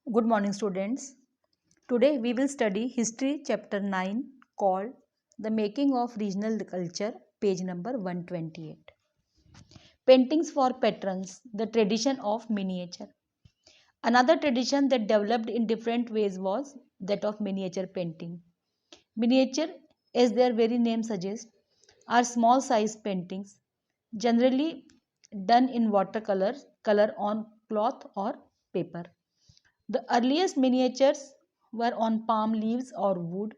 Good morning, students. Today we will study History Chapter 9 called The Making of Regional Culture, page number 128. Paintings for Patrons, the tradition of miniature. Another tradition that developed in different ways was that of miniature painting. Miniature, as their very name suggests, are small size paintings, generally done in watercolor color on cloth or paper. The earliest miniatures were on palm leaves or wood.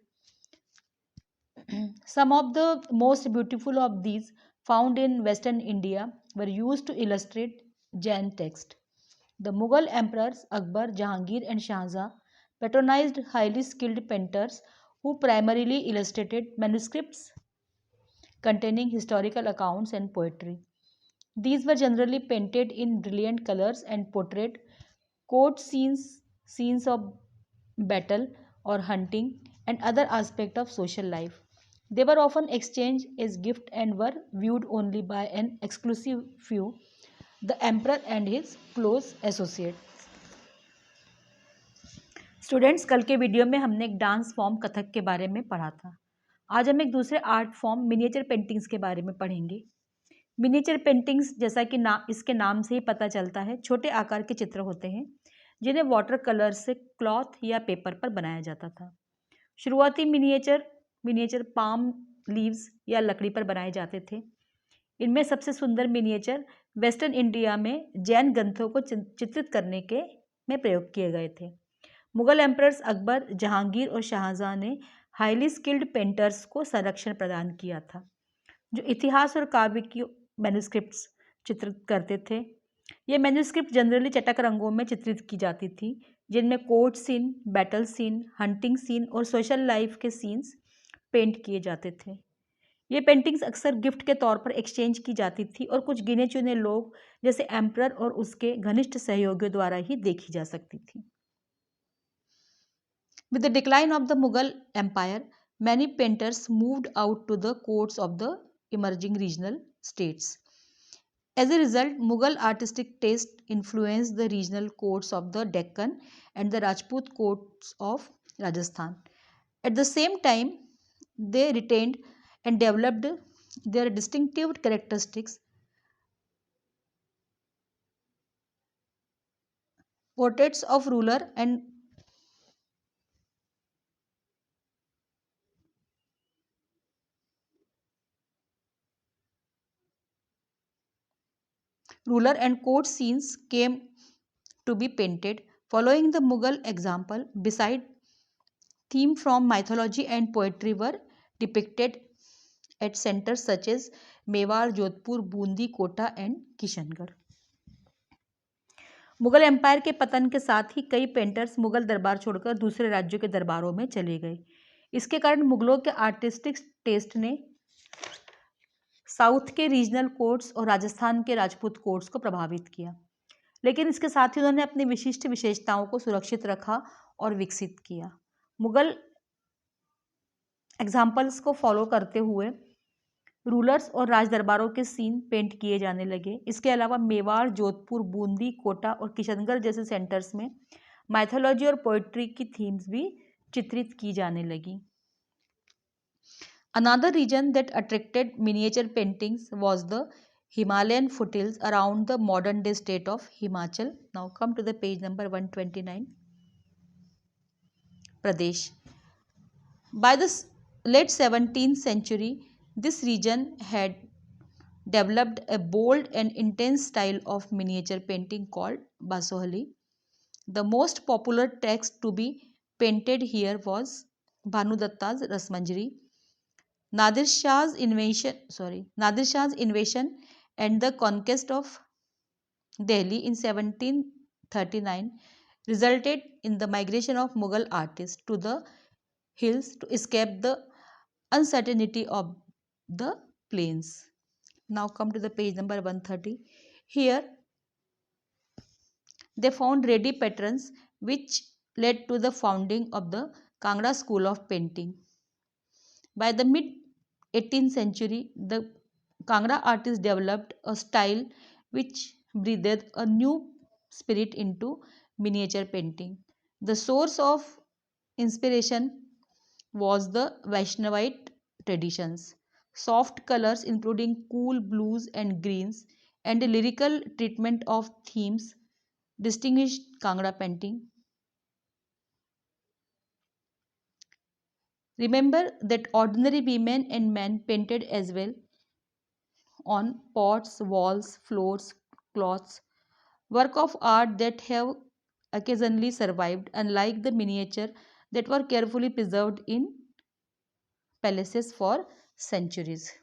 Some of the most beautiful of these, found in western India, were used to illustrate Jain text. The Mughal emperors Akbar, Jahangir, and Shahjahan patronized highly skilled painters who primarily illustrated manuscripts containing historical accounts and poetry. These were generally painted in brilliant colors and portrayed court scenes, scenes of battle or hunting, and other aspects of social life. They were often exchanged as gift and were viewed only by an exclusive few, the emperor and his close associates. Students, कल के video में हमने एक dance form Kathak के बारे में पढ़ा था। आज हम एक दूसरे आर्ट फॉर्म मिनिएचर पेंटिंग्स के बारे में पढ़ेंगे। मिनिएचर पेंटिंग्स, जैसा कि इसके नाम से ही पता चलता है, छोटे आकार के चित्र होते हैं जिन्हें वाटर कलर से क्लॉथ या पेपर पर बनाया जाता था। शुरुआती मिनिएचर पाम लीव्स या लकड़ी पर बनाए जाते थे। इनमें सबसे सुंदर मिनिएचर वेस्टर्न इंडिया में जैन ग्रंथों को चित्रित करने के में प्रयोग किए गए थे। मुगल एम्परर्स अकबर, जहांगीर और शाहजहां ने हाईली स्किल्ड पेंटर्स को संरक्षण प्रदान किया था, जो इतिहास और काव्य की मैन्युस्क्रिप्ट्स चित्रित करते थे। ये मैन्युस्क्रिप्ट जनरली चटक रंगों में चित्रित की जाती थी, जिनमें court scene, battle scene, hunting scene और सोशल लाइफ के सीन्स पेंट किए जाते थे। ये पेंटिंग्स अक्सर गिफ्ट के तौर पर एक्सचेंज की जाती थी और कुछ गिने चुने लोग जैसे एम्परर और उसके घनिष्ठ सहयोगियों द्वारा ही देखी जा सकती थी। With the decline of the Mughal Empire, many painters moved out to the courts of the emerging regional states. As a result, Mughal artistic taste influenced the regional courts of the Deccan and the Rajput courts of Rajasthan. At the same time, they retained and developed their distinctive characteristics. Portraits of ruler and court scenes came to be painted following the Mughal example. Beside, themes from mythology and poetry were depicted at centers such as Mewar, Jodhpur, Bundi, Kota and Kishangarh. Mughal empire के पतन के साथ ही कई painters Mughal दरबार छोड़कर दूसरे राज्यों के दरबारों में चले गए। इसके कारण मुगलों के आर्टिस्टिक टेस्ट ने साउथ के रीजनल कोर्ट्स और राजस्थान के राजपूत कोर्ट्स को प्रभावित किया, लेकिन इसके साथ ही उन्होंने अपनी विशिष्ट विशेषताओं को सुरक्षित रखा और विकसित किया। मुगल एग्जाम्पल्स को फॉलो करते हुए रूलर्स और राज दरबारों के सीन पेंट किए जाने लगे। इसके अलावा मेवाड़, जोधपुर, बूंदी, कोटा और किशनगढ़ जैसे सेंटर्स में माइथोलॉजी और पोइट्री की थीम्स भी चित्रित की जाने लगी। Another region that attracted miniature paintings was the Himalayan foothills around the modern day state of Himachal. Now come to the page number 129. Pradesh. By the late 17th century, this region had developed a bold and intense style of miniature painting called Basohali. The most popular text to be painted here was Bhanudatta's Rasmanjari. Nadir Shah's invasion and the conquest of Delhi in 1739 resulted in the migration of Mughal artists to the hills to escape the uncertainty of the plains. Now come to the page number 130. Here they found ready patterns which led to the founding of the Kangra School of Painting. By the mid 18th century, the Kangra artists developed a style which breathed a new spirit into miniature painting. The source of inspiration was the Vaishnavite traditions. Soft colors, including cool blues and greens, and a lyrical treatment of themes distinguished Kangra painting. Remember that ordinary women and men painted as well on pots, walls, floors, cloths, work of art that have occasionally survived, unlike the miniature that were carefully preserved in palaces for centuries.